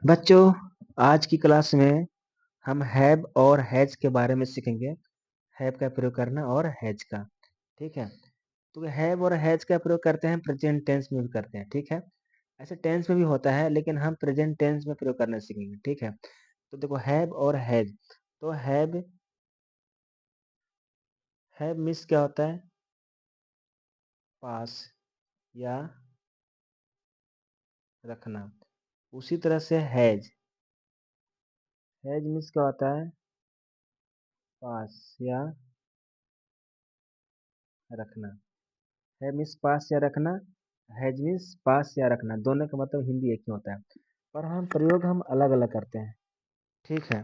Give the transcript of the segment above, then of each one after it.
बच्चों, आज की क्लास में हम हैव और हैज के बारे में सीखेंगे। हैव का प्रयोग करना और हैज का। ठीक है, तो हैव और हैज का प्रयोग करते हैं, प्रेजेंट टेंस में भी करते हैं। ठीक है, ऐसे टेंस में भी होता है, लेकिन हम प्रेजेंट टेंस में प्रयोग करना सीखेंगे। ठीक है, तो देखो हैव और हैज। तो हैव मीन्स क्या होता है? पास या रखना। उसी तरह से हैज मीन्स क्या होता है? पास या रखना। है मीन्स पास या रखना, हैज मीन्स पास या रखना, दोनों का मतलब हिंदी एक ही होता है, पर हम प्रयोग अलग अलग करते हैं। ठीक है,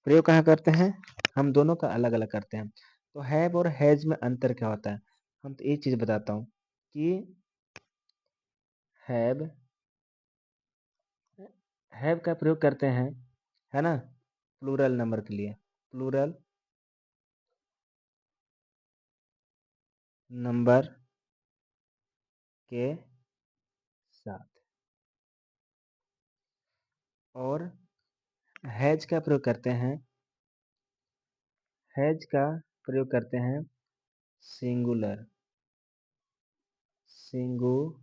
प्रयोग कहाँ करते हैं? हम दोनों का अलग अलग करते हैं। तो हैव और हैज में अंतर क्या होता है? हम तो एक चीज बताता हूँ कि हैव हैव का प्रयोग करते हैं, है ना, प्लूरल नंबर के लिए, प्लूरल नंबर के साथ। और हैज का प्रयोग करते हैं, हैज का प्रयोग करते हैं सिंगुलर सिंगुलर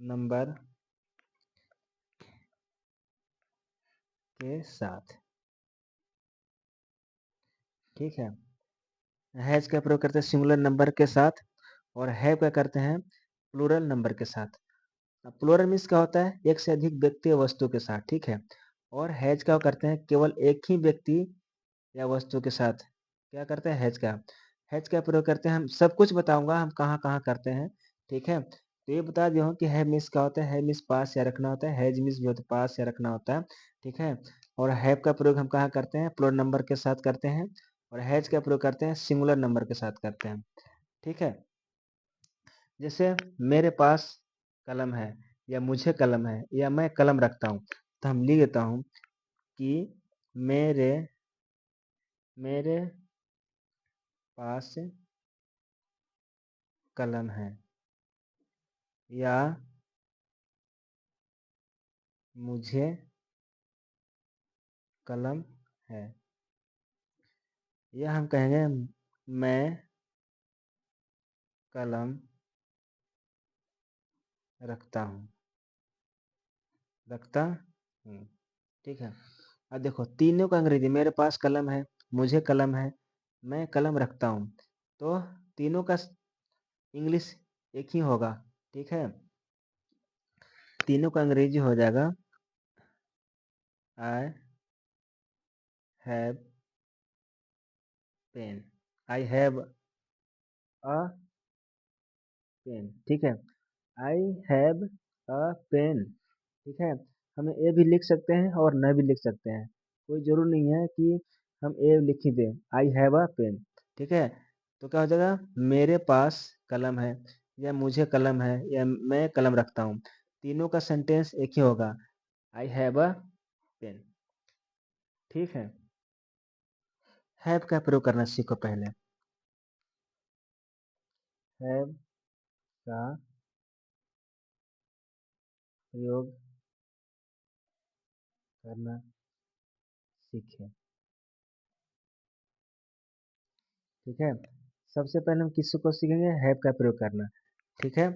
नंबर के साथ। ठीक है, हैज का प्रयोग करते हैं सिंगुलर नंबर के साथ, और हैव का करते हैं प्लूरल नंबर के साथ। प्लूरल मीन्स क्या होता है? एक से अधिक व्यक्ति या वस्तु के साथ। ठीक है, और हैज का करते हैं केवल एक ही व्यक्ति या वस्तु के साथ। क्या करते हैं? हैज का प्रयोग करते हैं, हम सब कुछ बताऊंगा हम कहाँ कहाँ करते हैं। ठीक है, तो ये बता दिया हूँ कि हैव मीन्स क्या होता है। हैव मीन्स पास या रखना होता है, हैज मीन्स भी होता है पास या रखना होता है। ठीक है, और हैव का प्रयोग हम कहाँ करते हैं? प्लूरल नंबर के साथ करते हैं, और हैज का प्रयोग करते हैं सिंगुलर नंबर के साथ करते हैं। ठीक है, जैसे मेरे पास कलम है, या मुझे कलम है, या मैं कलम रखता हूँ, तो हम लिख देता हूँ कि मेरे मेरे पास कलम है, या मुझे कलम है, या हम कहेंगे मैं कलम रखता हूँ, रखता हूँ। ठीक है, अब देखो तीनों का अंग्रेजी, मेरे पास कलम है, मुझे कलम है, मैं कलम रखता हूँ, तो तीनों का इंग्लिश एक ही होगा। ठीक है, तीनों का अंग्रेजी हो जाएगा I have pen, I have a pen. ठीक है, आई हैव अ पेन। ठीक है, हम ए भी लिख सकते हैं और न भी लिख सकते हैं, कोई जरूर नहीं है कि हम ए लिख ही दें। I have a pen. ठीक है, तो क्या हो जाएगा? मेरे पास कलम है, या मुझे कलम है, या मैं कलम रखता हूँ, तीनों का सेंटेंस एक ही होगा, आई हैव अ पेन। ठीक है, हैव का प्रयोग करना सीखो पहले। हैव का प्रयोग करना सीखें। ठीक है, सबसे पहले हम किसको सीखेंगे? हैव का प्रयोग करना। ठीक है,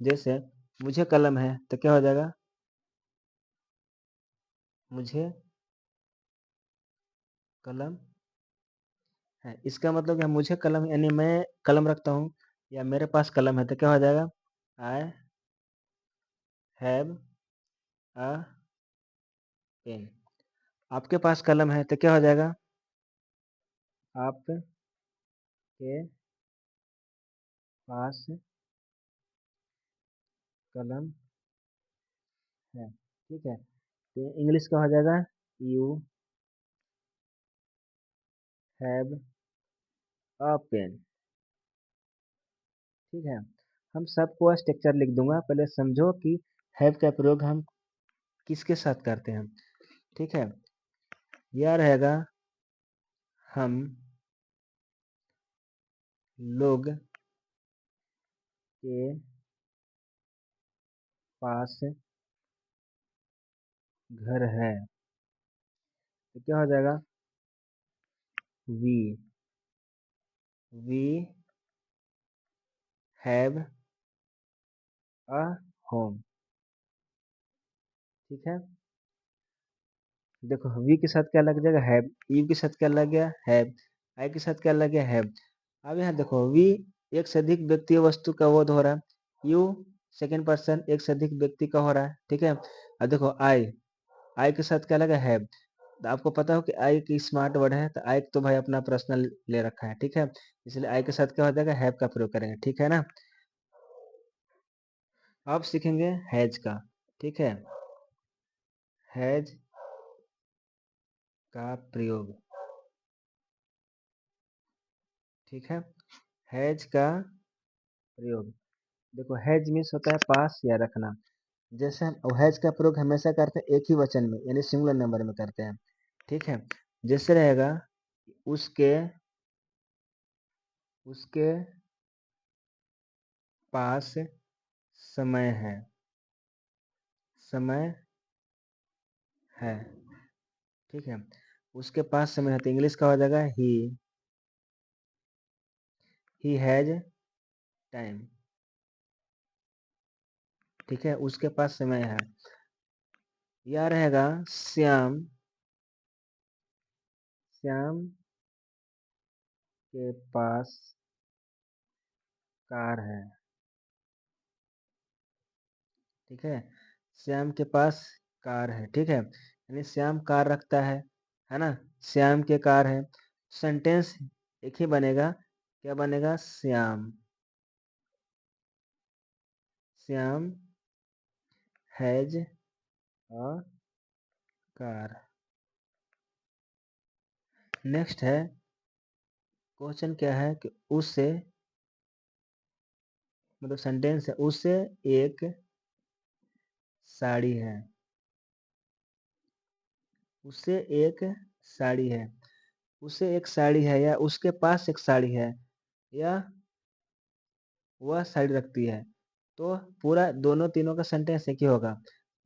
जैसे मुझे कलम है, तो क्या हो जाएगा? मुझे कलम है, इसका मतलब क्या? मुझे कलम यानी मैं कलम रखता हूँ, या मेरे पास कलम है, तो क्या हो जाएगा? I have a pen. आपके पास कलम है, तो क्या हो जाएगा? आपके पास कलम है। ठीक है, तो इंग्लिश का हो जाएगा यू हैव अ पेन। ठीक है, हम सबको स्ट्रक्चर लिख दूंगा, पहले समझो कि हैव का प्रयोग हम किसके साथ करते हैं। ठीक है, यह रहेगा हम लोग के पास घर है, तो क्या हो जाएगा? We we have a home. ठीक है, देखो वी के साथ क्या लग जाएगा? हैव। यू के साथ क्या लग गया? हैव। आई के साथ क्या लग गया? हैव। अब यहाँ देखो वी एक से अधिक व्यक्ति वस्तु का बोध हो रहा है। यू सेकेंड पर्सन एक से अधिक व्यक्ति का हो रहा है। ठीक है, अब देखो आई, आई के साथ क्या लगा? हैव। तो आपको पता हो कि आई की स्मार्ट वर्ड है, तो आई तो भाई अपना पर्सनल ले रखा है। ठीक है, इसलिए आई के साथ क्या हो जाएगा? हैव का प्रयोग करेंगे। ठीक है ना? अब सीखेंगे हैज का। ठीक है, हैज का प्रयोग। ठीक है, हैज का प्रयोग। देखो हैज मीन्स होता है पास या रखना। जैसे हम हैज का प्रयोग हमेशा करते हैं एक ही वचन में, यानी सिंगुलर नंबर में करते हैं। ठीक है, जैसे रहेगा उसके उसके पास समय है, समय है। ठीक है, उसके पास समय है तो इंग्लिश का हो जाएगा ही हैज टाइम। ठीक है, उसके पास समय है। या रहेगा श्याम, श्याम के पास कार है। ठीक है, श्याम के पास कार है। ठीक है, यानी श्याम कार रखता है ना? श्याम के कार है। सेंटेंस एक ही बनेगा, क्या बनेगा? Shyam, Shyam has a car. Next है, क्वेश्चन क्या है कि उससे, मतलब सेंटेंस है, उससे एक साड़ी है। उससे एक साड़ी है। उसे एक साड़ी है, या उसके पास एक साड़ी है, या वह साड़ी रखती है। तो पूरा दोनों तीनों का सेंटेंस एक ही होगा।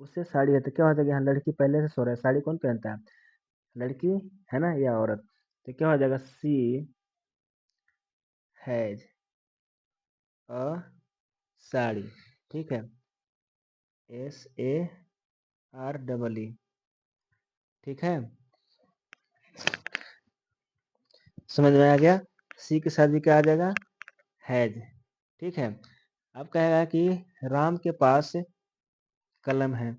उससे साड़ी है तो क्या हो जाएगा? यहाँ लड़की पहले से सो रहा है, साड़ी कौन पहनता है? लड़की, है ना, या औरत। तो क्या हो जाएगा? सी हैज अ साड़ी। ठीक है, SAREE। ठीक है, समझ में आ गया? सी के साथ भी क्या आ जाएगा? हैज। ठीक है, अब कहेगा कि राम के पास कलम है।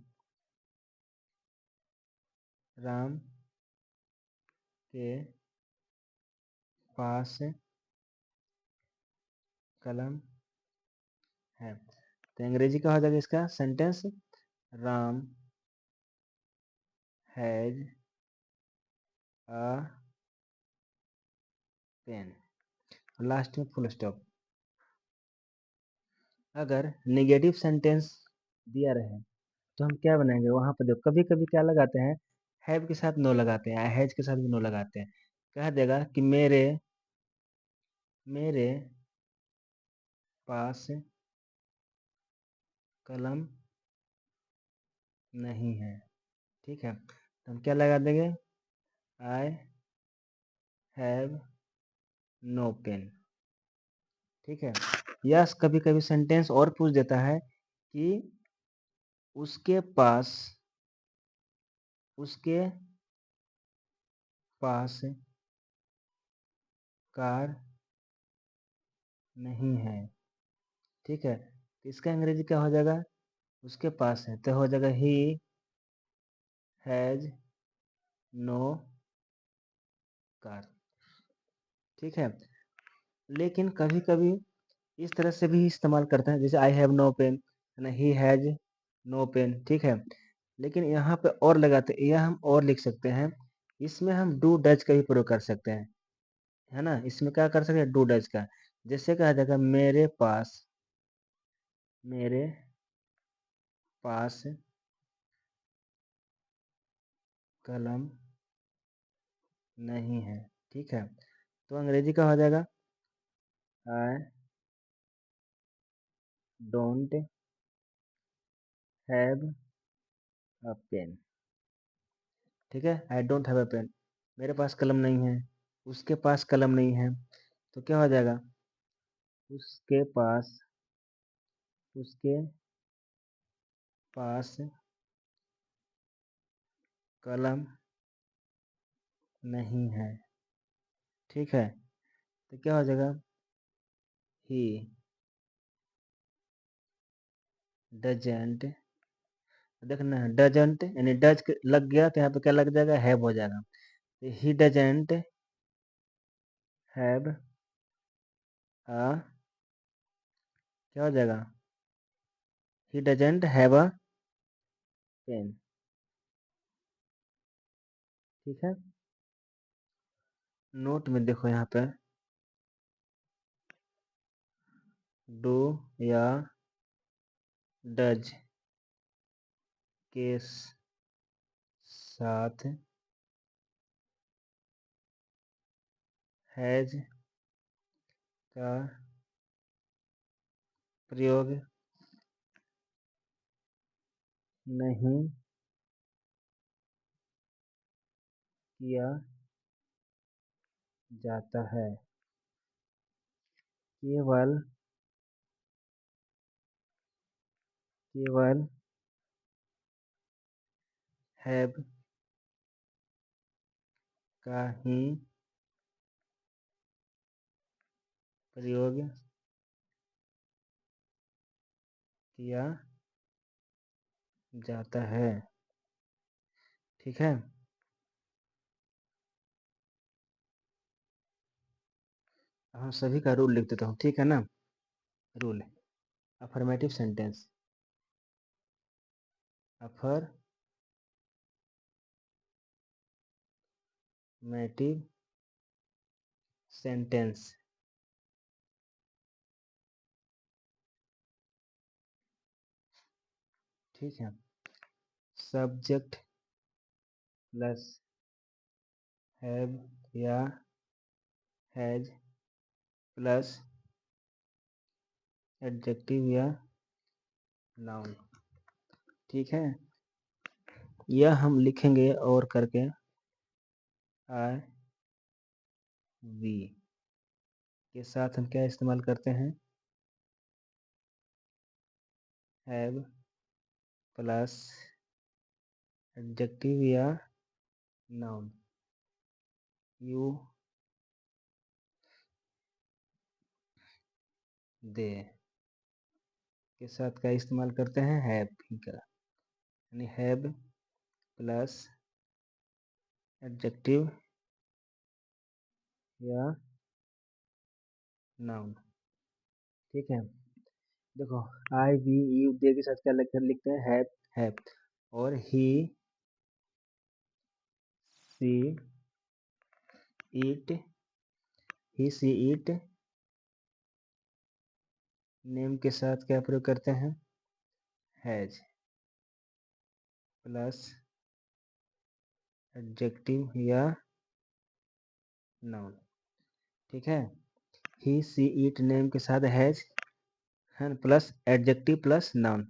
राम के पास कलम है, तो अंग्रेजी का हो जाएगा इसका sentence? Ram has a pen. Last में फुल स्टॉप। अगर नेगेटिव सेंटेंस दिया रहे तो हम क्या बनाएंगे? वहां पर देखो कभी कभी क्या लगाते हैं? हैव के साथ नो लगाते हैं, हैज के साथ भी नो लगाते हैं। कह देगा कि मेरे मेरे पास कलम नहीं है। ठीक है, तो हम क्या लगा देंगे? I have no pen. ठीक है, यस कभी कभी सेंटेंस और पूछ देता है कि उसके पास उसके पास कार नहीं है। ठीक है, तो इसका अंग्रेजी क्या हो जाएगा? उसके पास है तो हो जाएगा ही हैज नो कार। ठीक है, लेकिन कभी कभी इस तरह से भी इस्तेमाल करते हैं, जैसे आई हैव नो पेन, है ना, ही हैज नो पेन। ठीक है, लेकिन यहाँ पे और लगाते हैं, यह हम और लिख सकते हैं। इसमें हम डू डज का भी प्रयोग कर सकते हैं, है ना? इसमें क्या कर सकते हैं? डू डज का। जैसे कहा जाएगा मेरे पास कलम नहीं है। ठीक है, तो अंग्रेजी का हो जाएगा I don't have a pen. ठीक है, I don't have a pen, मेरे पास कलम नहीं है। उसके पास कलम नहीं है, तो क्या हो जाएगा? उसके पास, उसके पास कलम नहीं है। ठीक है, तो क्या हो जाएगा? ही डजेंट, देखना डजेंट यानी डज लग गया तो यहाँ पे क्या लग जाएगा? हैव हो जाएगा। ही डजेंट हैव अ, क्या हो जाएगा? He doesn't have a pen. ठीक है, नोट में देखो यहाँ पे डू या डज के साथ हैज का प्रयोग नहीं किया जाता है। केवल, केवल हैव का ही प्रयोग किया जाता है। ठीक है, हम सभी का रूल लिख देता हूँ, ठीक है ना? Rule, affirmative sentence, affirmative sentence. ठीक है, सब्जेक्ट प्लस हैव या हैज प्लस एडजेक्टिव या नाउन। ठीक है, यह हम लिखेंगे और करके आई वी के साथ हम क्या इस्तेमाल करते हैं? हैव प्लस एडजेक्टिव या नाउन। यू दे के साथ क्या इस्तेमाल करते हैं? हैव ही का, यानी हैव प्लस एडजेक्टिव या नाउन। ठीक है, देखो आई वी यू दे के साथ क्या लिखते हैं? हैव। और he she it, he she it name के साथ क्या प्रयोग करते हैं? हैज प्लस एडजेक्टिव या नाउन। ठीक है, ही सी इट नेम के साथ हैज है plus adjective plus noun,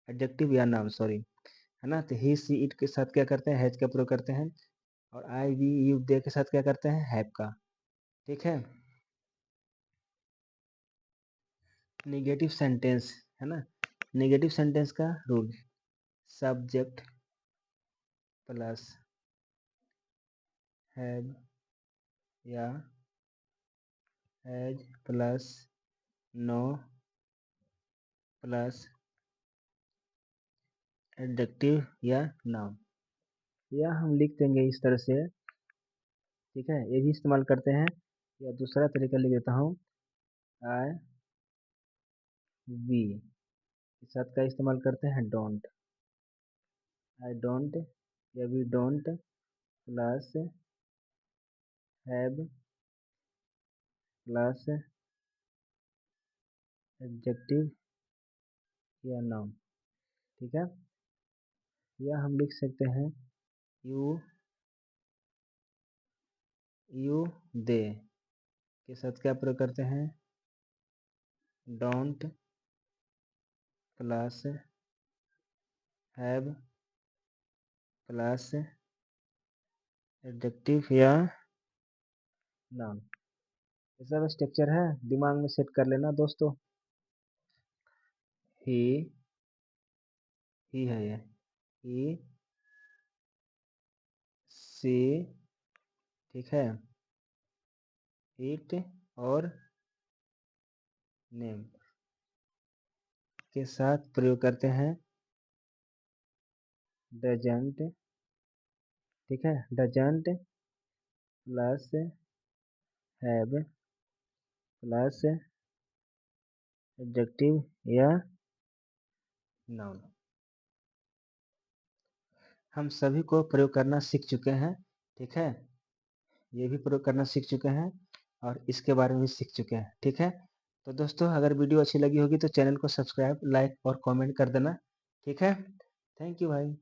adjective या नाउन सॉरी, है ना? तो ही सी इट के साथ क्या करते हैं? हैज का प्रयोग करते हैं। और आई वी यू दे के साथ क्या करते हैं? हैव का। ठीक है, नेगेटिव सेंटेंस, है ना? नेगेटिव सेंटेंस का रूल, सब्जेक्ट प्लस हैव या has plus no plus adjective या नाउन। या हम लिख देंगे इस तरह से। ठीक है, ये भी इस्तेमाल करते हैं, या दूसरा तरीका लिख देता हूँ, आई वी के साथ का इस्तेमाल करते हैं? डोंट। आई डोंट या we don't plus have plus adjective या नाउन। ठीक है, या हम लिख सकते हैं यू यू दे के साथ क्या प्रयोग करते हैं? Don't plus have plus adjective या नाउन। ये सब स्ट्रक्चर है, दिमाग में सेट कर लेना दोस्तों। ही है ये, ही, सी, ठीक है, इट और नेम के साथ प्रयोग करते हैं डजंट, ठीक है, doesn't plus have plus adjective या नाउन। हम सभी को प्रयोग करना सीख चुके हैं, ठीक है, ये भी प्रयोग करना सीख चुके हैं और इसके बारे में भी सीख चुके हैं, ठीक है। तो दोस्तों अगर वीडियो अच्छी लगी होगी तो चैनल को सब्सक्राइब, लाइक और कमेंट कर देना, ठीक है। थैंक यू भाई।